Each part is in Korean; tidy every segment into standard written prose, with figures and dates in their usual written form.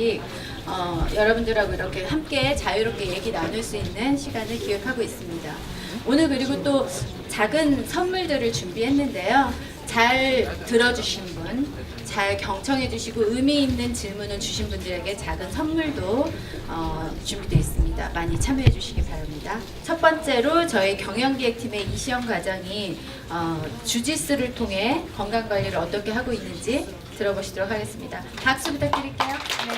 번씩 여러분들하고 이렇게 함께 자유롭게 얘기 나눌 수 있는 시간을 기획하고 있습니다. 오늘 그리고 또 작은 선물들을 준비했는데요. 잘 들어주신 분, 잘 경청해 주시고 의미 있는 질문을 주신 분들에게 작은 선물도 준비되어 있습니다. 많이 참여해 주시기 바랍니다. 첫 번째로 저희 경영기획팀의 이시영 과장이 주짓수를 통해 건강관리를 어떻게 하고 있는지 들어보시도록 하겠습니다. 박수 부탁드릴게요. 네.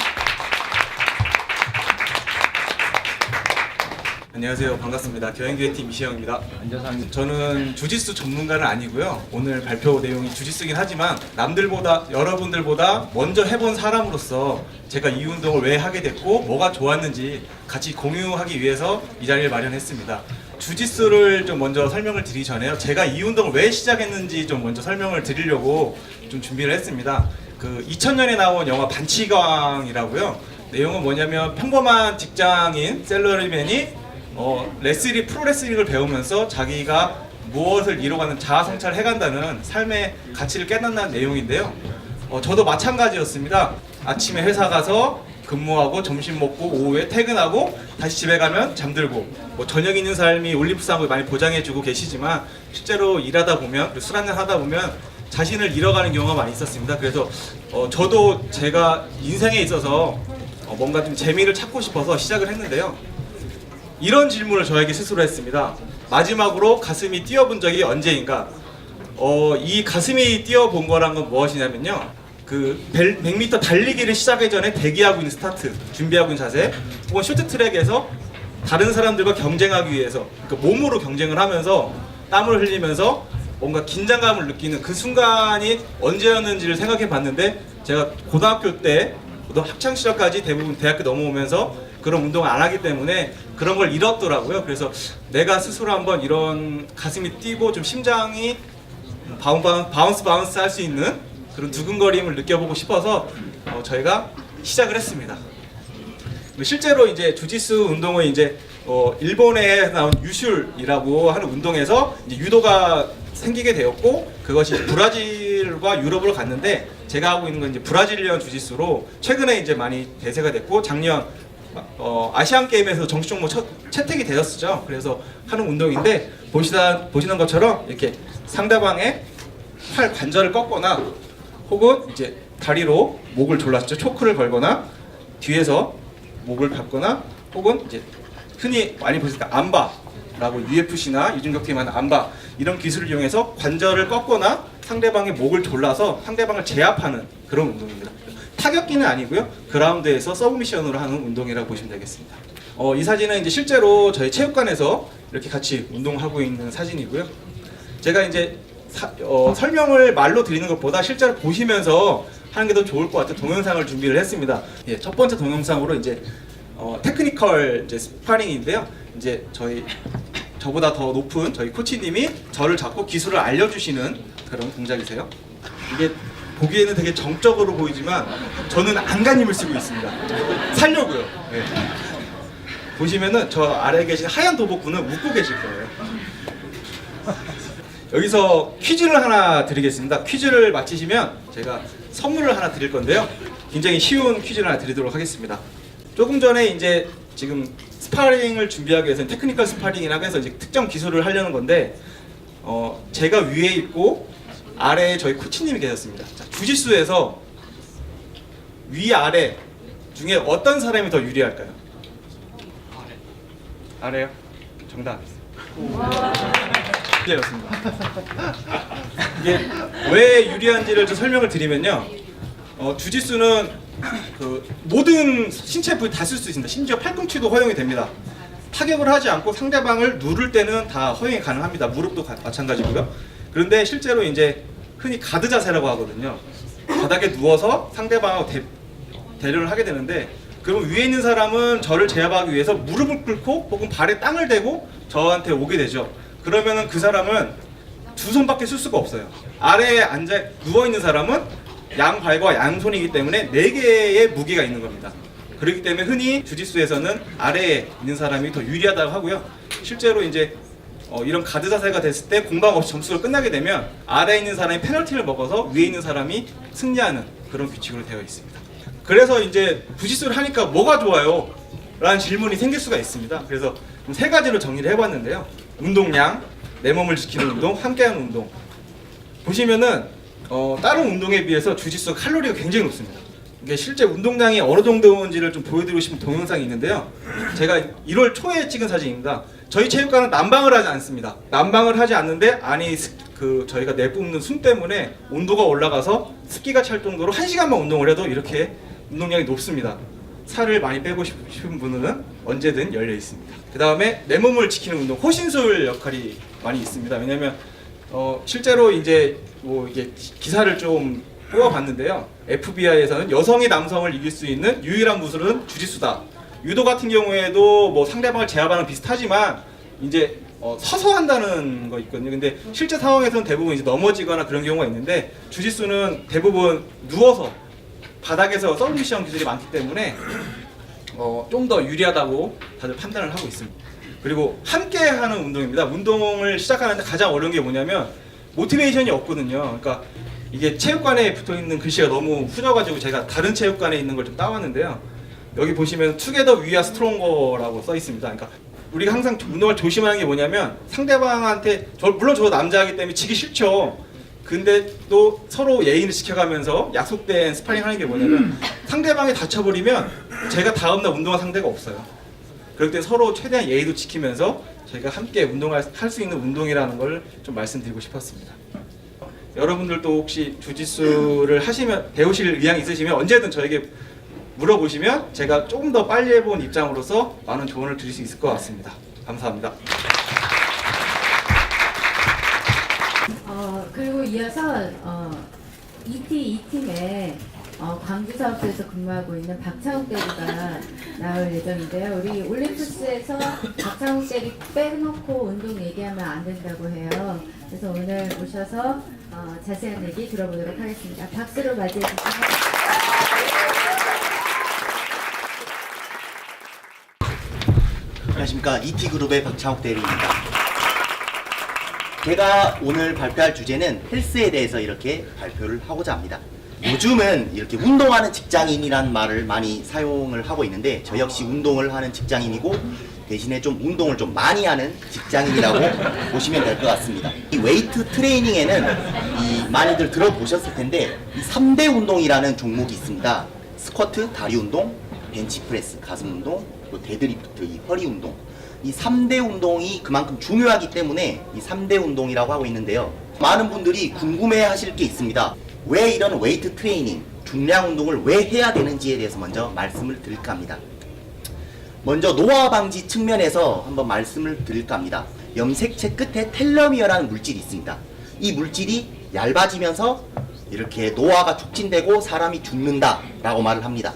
안녕하세요. 반갑습니다. 경영기획팀 이시영입니다. 저는 주짓수 전문가는 아니고요. 오늘 발표 내용이 주짓수긴 하지만 남들보다 여러분들보다 먼저 해본 사람으로서 제가 이 운동을 왜 하게 됐고 뭐가 좋았는지 같이 공유하기 위해서 이 자리를 마련했습니다. 주짓수를 좀 먼저 설명을 드리기 전에요. 제가 이 운동을 왜 시작했는지 좀 먼저 설명을 드리려고 좀 준비를 했습니다. 그 2000년에 나온 영화 반치광이라고요. 내용은 뭐냐면 평범한 직장인 셀러리맨이 프로레슬링을 배우면서 자기가 무엇을 이뤄가는 자아 성찰을 해간다는 삶의 가치를 깨닫는 내용인데요. 저도 마찬가지였습니다. 아침에 회사 가서 근무하고 점심 먹고 오후에 퇴근하고 다시 집에 가면 잠들고 저녁 있는 삶이 올림픽상을 많이 보장해주고 계시지만 실제로 일하다 보면 술 한잔 하다 보면 자신을 잃어가는 경우가 많이 있었습니다. 그래서 저도 제가 인생에 있어서 뭔가 좀 재미를 찾고 싶어서 시작을 했는데요. 이런 질문을 저에게 스스로 했습니다. 마지막으로 가슴이 뛰어본 적이 언제인가? 이 가슴이 뛰어본 거란 건 무엇이냐면요. 그 100m 달리기를 시작하기 전에 대기하고 있는 스타트, 준비하고 있는 자세, 혹은 쇼트트랙에서 다른 사람들과 경쟁하기 위해서 그러니까 몸으로 경쟁을 하면서 땀을 흘리면서 뭔가 긴장감을 느끼는 그 순간이 언제였는지를 생각해 봤는데 제가 고등학교 때 학창 시절까지 대부분 대학교 넘어오면서 그런 운동을 안 하기 때문에 그런 걸 잃었더라고요. 그래서 내가 스스로 한번 이런 가슴이 뛰고 좀 심장이 바운스 할 수 있는 그런 두근거림을 느껴보고 싶어서 저희가 시작을 했습니다. 실제로 이제 주짓수 운동은 이제 일본에 나온 유슐이라고 하는 운동에서 이제 유도가 생기게 되었고 그것이 부라질과 유럽으로 갔는데 제가 하고 있는 건 이제 브라질리언 주짓수로 최근에 이제 많이 대세가 됐고 작년 아시안 게임에서 정식 종목 채택이 되었었죠. 그래서 하는 운동인데 보시는 것처럼 이렇게 상대방의 팔 관절을 꺾거나 혹은 이제 다리로 목을 졸랐죠. 초크를 걸거나 뒤에서 목을 밟거나 혹은 이제 흔히 많이 보실 때 암바라고 UFC나 이중격투에 많은 암바 이런 기술을 이용해서 관절을 꺾거나 상대방의 목을 졸라서 상대방을 제압하는 그런 운동입니다. 타격기는 아니고요. 그라운드에서 서브미션으로 하는 운동이라고 보시면 되겠습니다. 이 사진은 이제 실제로 저희 체육관에서 이렇게 같이 운동하고 있는 사진이고요. 제가 이제 설명을 말로 드리는 것보다 실제로 보시면서 하는 게 더 좋을 것 같아서 동영상을 준비를 했습니다. 예, 첫 번째 동영상으로 이제 테크니컬 이제 스파링인데요. 이제 저보다 더 높은 저희 코치님이 저를 잡고 기술을 알려주시는 그런 동작이세요. 이게 보기에는 되게 정적으로 보이지만 저는 안간힘을 쓰고 있습니다. 살려고요. 네. 보시면은 저 아래에 계신 하얀 도복군은 웃고 계실 거예요. 여기서 퀴즈를 하나 드리겠습니다. 퀴즈를 맞히시면 제가 선물을 하나 드릴 건데요. 굉장히 쉬운 퀴즈를 하나 드리도록 하겠습니다. 조금 전에 이제 지금 스파링을 준비하기 위해서는 테크니컬 스파링이라고 해서 이제 특정 기술을 하려는 건데 제가 위에 있고 아래에 저희 코치님이 계셨습니다. 자, 주짓수에서 위아래 중에 어떤 사람이 더 유리할까요? 아래요? 정답. 였습니다. 이게 왜 유리한지를 좀 설명을 드리면요. 주짓수는 그 모든 신체 부위 다 쓸 수 있습니다. 심지어 팔꿈치도 허용이 됩니다. 타격을 하지 않고 상대방을 누를 때는 다 허용이 가능합니다. 무릎도 마찬가지고요. 그런데 실제로 이제 흔히 가드 자세라고 하거든요. 바닥에 누워서 상대방하고 대련을 하게 되는데 그럼 위에 있는 사람은 저를 제압하기 위해서 무릎을 꿇고 혹은 발에 땅을 대고 저한테 오게 되죠. 그러면은 그 사람은 두 손밖에 쓸 수가 없어요. 아래에 누워있는 사람은 양발과 양손이기 때문에 4개의 무기가 있는 겁니다. 그렇기 때문에 흔히 주짓수에서는 아래에 있는 사람이 더 유리하다고 하고요. 실제로 이제 이런 가드 자세가 됐을 때 공방 없이 점수가 끝나게 되면 아래에 있는 사람이 페널티를 먹어서 위에 있는 사람이 승리하는 그런 규칙으로 되어 있습니다. 그래서 이제 주짓수를 하니까 뭐가 좋아요? 라는 질문이 생길 수가 있습니다. 그래서 세 가지로 정리를 해봤는데요. 운동량, 내 몸을 지키는 운동, 함께하는 운동. 보시면은 다른 운동에 비해서 주짓수 칼로리가 굉장히 높습니다. 이게 실제 운동량이 어느 정도인지를 좀 보여드리고 싶은 동영상이 있는데요. 제가 1월 초에 찍은 사진입니다. 저희 체육관은 난방을 하지 않습니다. 난방을 하지 않는데 안이 저희가 내뿜는 숨 때문에 온도가 올라가서 습기가 찰 정도로 1시간만 운동을 해도 이렇게 운동량이 높습니다. 살을 많이 빼고 싶은 분은 언제든 열려 있습니다. 그 다음에 내 몸을 지키는 운동, 호신술 역할이 많이 있습니다. 왜냐면 실제로 이제 이게 기사를 좀 뽑아봤는데요. FBI에서는 여성이 남성을 이길 수 있는 유일한 무술은 주짓수다. 유도 같은 경우에도 뭐 상대방을 제압하는 비슷하지만 이제 서서 한다는 거 있거든요. 근데 실제 상황에서는 대부분 이제 넘어지거나 그런 경우가 있는데 주짓수는 대부분 누워서 바닥에서 서브미션 기술이 많기 때문에 좀 더 유리하다고 다들 판단을 하고 있습니다. 그리고 함께 하는 운동입니다. 운동을 시작하는데 가장 어려운 게 뭐냐면 모티베이션이 없거든요. 그러니까 이게 체육관에 붙어있는 글씨가 너무 후져가지고 제가 다른 체육관에 있는 걸 좀 따왔는데요. 여기 보시면 Together We are Stronger라고 써 있습니다. 그러니까 우리가 항상 운동을 조심하는 게 뭐냐면 상대방한테 물론 저 남자이기 때문에 지기 싫죠. 근데 또 서로 예의를 지켜가면서 약속된 스파링 하는 게 뭐냐면 상대방이 다쳐버리면 제가 다음날 운동할 상대가 없어요. 그럴 때 서로 최대한 예의도 지키면서 저희가 함께 운동할 수 있는 운동이라는 걸 좀 말씀드리고 싶었습니다. 여러분들도 혹시 주짓수를 배우실 의향이 있으시면 언제든 저에게 물어보시면 제가 조금 더 빨리 해본 입장으로서 많은 조언을 드릴 수 있을 것 같습니다. 감사합니다. 그리고 이어서 이 팀의 광주사업소에서 근무하고 있는 박창욱 대리가 나올 예정인데요. 우리 올림푸스에서 박창욱 대리 빼놓고 운동 얘기하면 안 된다고 해요. 그래서 오늘 오셔서 자세한 얘기 들어보도록 하겠습니다. 박수로 맞이해 주시면. 안녕하십니까. ET그룹의 박창욱 대리입니다. 제가 오늘 발표할 주제는 헬스에 대해서 이렇게 발표를 하고자 합니다. 요즘은 이렇게 운동하는 직장인이라는 말을 많이 사용을 하고 있는데 저 역시 운동을 하는 직장인이고 대신에 좀 운동을 좀 많이 하는 직장인이라고 보시면 될 것 같습니다. 이 웨이트 트레이닝에는 많이들 들어보셨을 텐데 이 3대 운동이라는 종목이 있습니다. 스쿼트, 다리 운동, 벤치프레스, 가슴 운동, 또 데드리프트, 이 허리 운동. 이 3대 운동이 그만큼 중요하기 때문에 이 3대 운동이라고 하고 있는데요. 많은 분들이 궁금해 하실 게 있습니다. 왜 이런 웨이트 트레이닝, 중량 운동을 왜 해야 되는지에 대해서 먼저 말씀을 드릴까 합니다. 먼저 노화 방지 측면에서 한번 말씀을 드릴까 합니다. 염색체 끝에 텔러미어라는 물질이 있습니다. 이 물질이 얇아지면서 이렇게 노화가 촉진되고 사람이 죽는다라고 말을 합니다.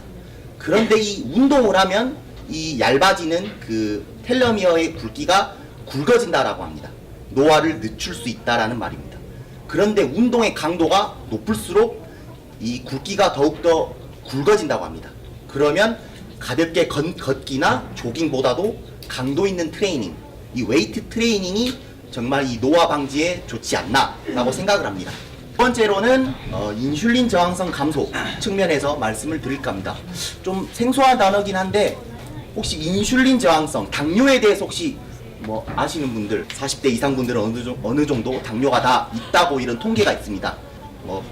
그런데 이 운동을 하면 이 얇아지는 그 텔러미어의 굵기가 굵어진다라고 합니다. 노화를 늦출 수 있다라는 말입니다. 그런데 운동의 강도가 높을수록 이 굵기가 더욱더 굵어진다고 합니다. 그러면 가볍게 걷기나 조깅보다도 강도 있는 트레이닝, 이 웨이트 트레이닝이 정말 이 노화 방지에 좋지 않나라고 생각을 합니다. 두 번째로는 인슐린 저항성 감소 측면에서 말씀을 드릴까 합니다. 좀 생소한 단어긴 한데 혹시 인슐린 저항성, 당뇨에 대해서 혹시 뭐 아시는 분들, 40대 이상 분들은 어느 정도 당뇨가 다 있다고 이런 통계가 있습니다.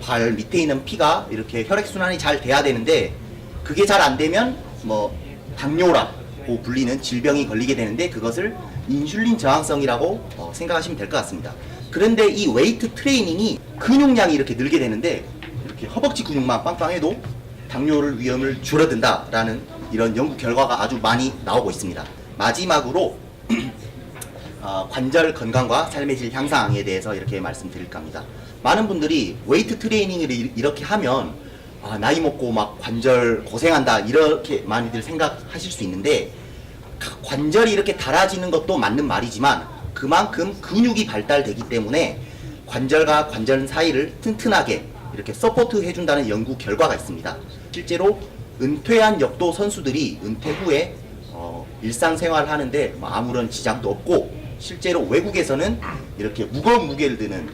발 밑에 있는 피가 이렇게 혈액순환이 잘 돼야 되는데 그게 잘 안 되면 당뇨라고 불리는 질병이 걸리게 되는데 그것을 인슐린 저항성이라고 생각하시면 될 것 같습니다. 그런데 이 웨이트 트레이닝이 근육량이 이렇게 늘게 되는데 이렇게 허벅지 근육만 빵빵해도 당뇨를 위험을 줄어든다라는 이런 연구 결과가 아주 많이 나오고 있습니다. 마지막으로 관절 건강과 삶의 질 향상에 대해서 이렇게 말씀드릴까 합니다. 많은 분들이 웨이트 트레이닝을 이렇게 하면 나이 먹고 막 관절 고생한다 이렇게 많이들 생각하실 수 있는데 관절이 이렇게 닳아지는 것도 맞는 말이지만 그만큼 근육이 발달되기 때문에 관절과 관절 사이를 튼튼하게 이렇게 서포트 해준다는 연구 결과가 있습니다. 실제로 은퇴한 역도 선수들이 은퇴 후에 일상생활을 하는데 아무런 지장도 없고 실제로 외국에서는 이렇게 무거운 무게를 드는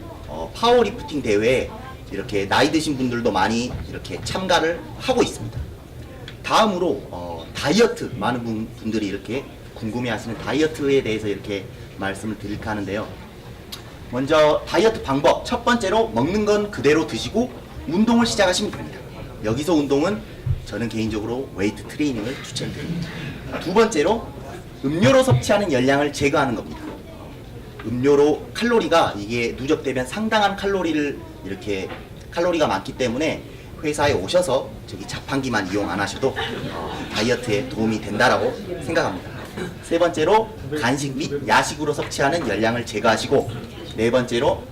파워리프팅 대회에 이렇게 나이 드신 분들도 많이 이렇게 참가를 하고 있습니다. 다음으로 다이어트, 많은 분들이 이렇게 궁금해하시는 다이어트에 대해서 이렇게 말씀을 드릴까 하는데요. 먼저 다이어트 방법, 첫 번째로 먹는 건 그대로 드시고 운동을 시작하시면 됩니다. 여기서 운동은 저는 개인적으로 웨이트 트레이닝을 추천드립니다. 두 번째로 음료로 섭취하는 열량을 제거하는 겁니다. 음료로 칼로리가 이게 누적되면 상당한 칼로리가 많기 때문에 회사에 오셔서 저기 자판기만 이용 안 하셔도 다이어트에 도움이 된다라고 생각합니다. 세 번째로 간식 및 야식으로 섭취하는 열량을 제거하시고, 네 번째로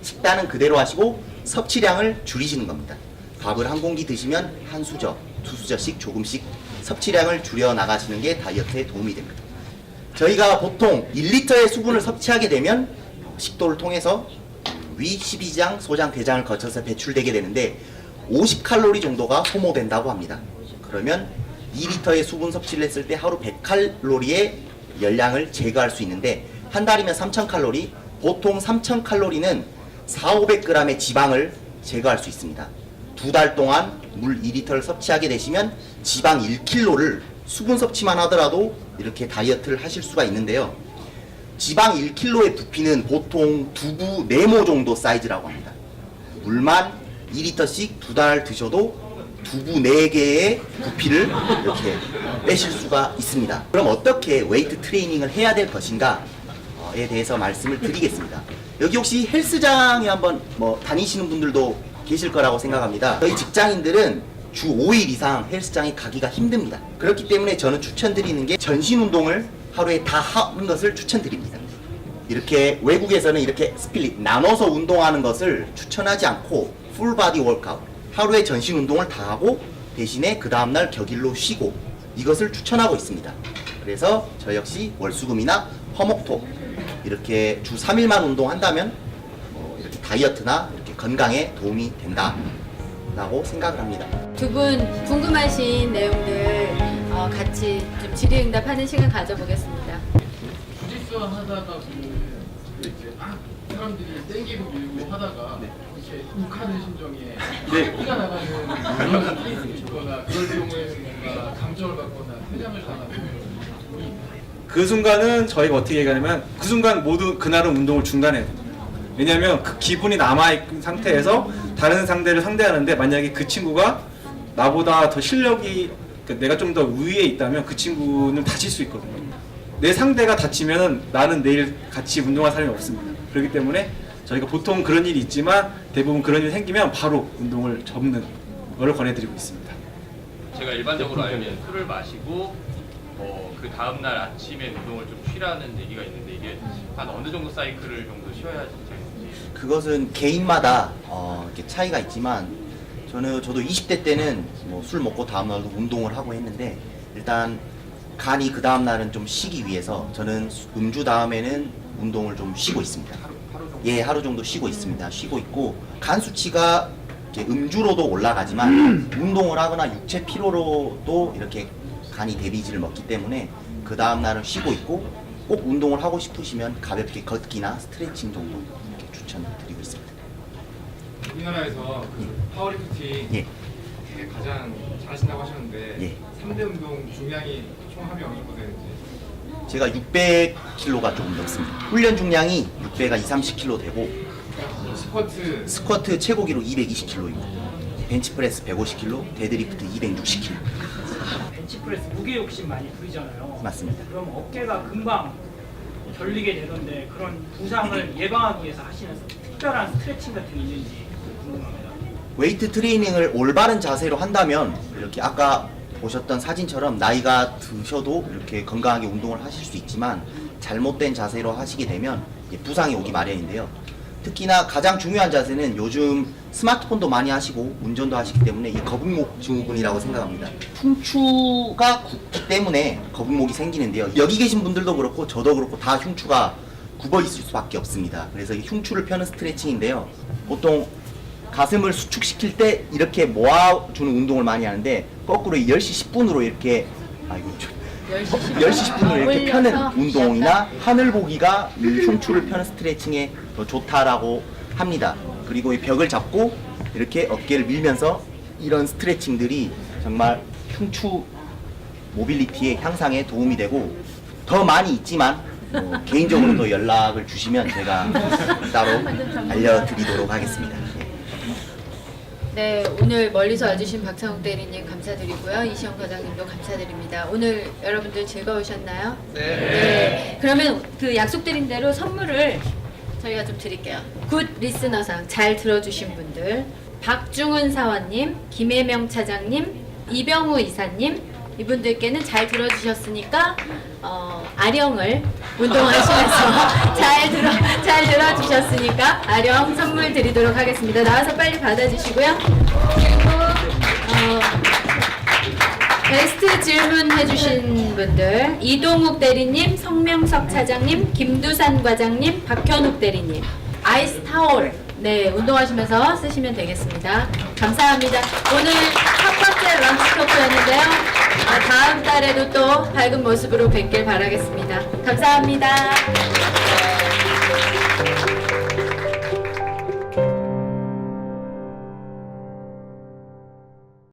식단은 그대로 하시고 섭취량을 줄이시는 겁니다. 밥을 한 공기 드시면 한 수저, 두 수저씩 조금씩 섭취량을 줄여 나가시는 게 다이어트에 도움이 됩니다. 저희가 보통 1리터의 수분을 섭취하게 되면 식도를 통해서 위, 십이장, 소장, 대장을 거쳐서 배출되게 되는데 50칼로리 정도가 소모된다고 합니다. 그러면 2리터의 수분 섭취를 했을 때 하루 100칼로리의 열량을 제거할 수 있는데, 한 달이면 3000칼로리, 보통 3000칼로리는 400~500g의 지방을 제거할 수 있습니다. 두 달 동안 물 2리터를 섭취하게 되시면 지방 1kg를 수분 섭취만 하더라도 이렇게 다이어트를 하실 수가 있는데요. 지방 1kg의 부피는 보통 두부 네모 정도 사이즈라고 합니다. 물만 2리터씩 두 달 드셔도 두부 4개의 부피를 이렇게 빼실 수가 있습니다. 그럼 어떻게 웨이트 트레이닝을 해야 될 것인가에 대해서 말씀을 드리겠습니다. 여기 혹시 헬스장에 한번 다니시는 분들도 계실 거라고 생각합니다. 저희 직장인들은 주 5일 이상 헬스장에 가기가 힘듭니다. 그렇기 때문에 저는 추천드리는 게 전신 운동을 하루에 다 하는 것을 추천드립니다. 이렇게 외국에서는 이렇게 스플릿, 나눠서 운동하는 것을 추천하지 않고 풀바디 워크아웃, 하루에 전신 운동을 다 하고 대신에 그 다음날 격일로 쉬고, 이것을 추천하고 있습니다. 그래서 저 역시 월수금이나 화목토 이렇게 주 3일만 운동한다면 이렇게 다이어트나 이렇게 건강에 도움이 된다라고 생각을 합니다. 두 분 궁금하신 내용들 같이 좀 질의응답하는 시간 가져보겠습니다. 주짓수 하다가 이렇게 사람들이 땡기고 밀고 하다가 이렇게 욱하는 심정에 피가 나가는 그런 케이스가 있거나, 그럴 경우에는 뭔가 감정을 받거나 퇴장을 당하는 그 순간은 저희가 어떻게 얘기하냐면, 그 순간 모두 그날은 운동을 중단해야 됩니다. 왜냐하면 그 기분이 남아있는 상태에서 다른 상대를 상대하는데, 만약에 그 친구가 나보다 더 실력이, 그러니까 내가 좀 더 우위에 있다면 그 친구는 다칠 수 있거든요. 내 상대가 다치면 나는 내일 같이 운동할 사람이 없습니다. 그렇기 때문에 저희가 보통 그런 일이 있지만 대부분 그런 일이 생기면 바로 운동을 접는 걸 권해드리고 있습니다. 제가 일반적으로 알기로는 술을 마시고 그 다음날 아침에 운동을 좀 쉬라는 얘기가 있는데, 이게 한 어느 정도 사이클을 정도 쉬어야 되는지. 그것은 개인마다 이렇게 차이가 있지만, 저도 20대 때는 술 먹고 다음날도 운동을 하고 했는데, 일단 간이 그 다음날은 좀 쉬기 위해서 저는 음주 다음에는 운동을 좀 쉬고 있습니다. 예, 하루 정도 쉬고 있습니다. 쉬고 있고, 간 수치가 이렇게 음주로도 올라가지만 운동을 하거나 육체 피로로도 이렇게 간이 대비질을 먹기 때문에 그 다음날은 쉬고 있고, 꼭 운동을 하고 싶으시면 가볍게 걷기나 스트레칭 정도 이렇게 추천드리고 있습니다. 우리나라에서 파워리프팅 예. 가장 잘하신다고 하셨는데, 예. 3대 운동 중량이 총 합이 어느 정도 되는지. 제가 600kg가 조금 넘습니다. 훈련 중량이 6배가 2~30kg 되고, 스쿼트 최고 기록 220kg입니다. 벤치프레스 150kg, 데드리프트 260kg. 벤치프레스 무게 욕심 많이 부리잖아요. 맞습니다. 그럼 어깨가 금방 결리게 되던데, 그런 부상을 예방하기 위해서 하시는 특별한 스트레칭 같은 게 있는지 궁금합니다. 웨이트 트레이닝을 올바른 자세로 한다면 이렇게 아까 보셨던 사진처럼 나이가 드셔도 이렇게 건강하게 운동을 하실 수 있지만, 잘못된 자세로 하시게 되면 부상이 오기 마련인데요. 특히나 가장 중요한 자세는 요즘 스마트폰도 많이 하시고 운전도 하시기 때문에 이 거북목 증후군이라고 생각합니다. 흉추가 굽기 때문에 거북목이 생기는데요. 여기 계신 분들도 그렇고 저도 그렇고 다 흉추가 굽어 있을 수밖에 없습니다. 그래서 이 흉추를 펴는 스트레칭인데요. 보통 가슴을 수축시킬 때 이렇게 모아주는 운동을 많이 하는데, 거꾸로 10시 10분으로 이렇게 10시 10분으로 이렇게 펴는 운동이나 하늘 보기가 이 흉추를 펴는 스트레칭에 더 좋다라고 합니다. 그리고 이 벽을 잡고 이렇게 어깨를 밀면서 이런 스트레칭들이 정말 흉추 모빌리티의 향상에 도움이 되고 더 많이 있지만 개인적으로도 연락을 주시면 제가 따로 알려드리도록 하겠습니다. 네, 오늘 멀리서 와주신 박창욱 대리님 감사드리고요. 이시영 과장님도 감사드립니다. 오늘 여러분들 즐거우셨나요? 네. 그러면 그 약속드린 대로 선물을 저희가 좀 드릴게요. 굿 리스너상 잘 들어주신 분들, 박중훈 사원님, 김혜명 차장님, 이병우 이사님, 이분들께는 잘 들어주셨으니까 아령을 운동하시면서 잘 들어주셨으니까 아령 선물 드리도록 하겠습니다. 나와서 빨리 받아주시고요. 그리고 베스트 질문 해주신 분들 이동욱 대리님, 성명석 차장님, 김두산 과장님, 박현욱 대리님 아이스 타올 네 운동하시면서 쓰시면 되겠습니다. 감사합니다. 오늘 첫 번째 런치 토크였는데요. 다음 달에도 또 밝은 모습으로 뵙길 바라겠습니다. 감사합니다.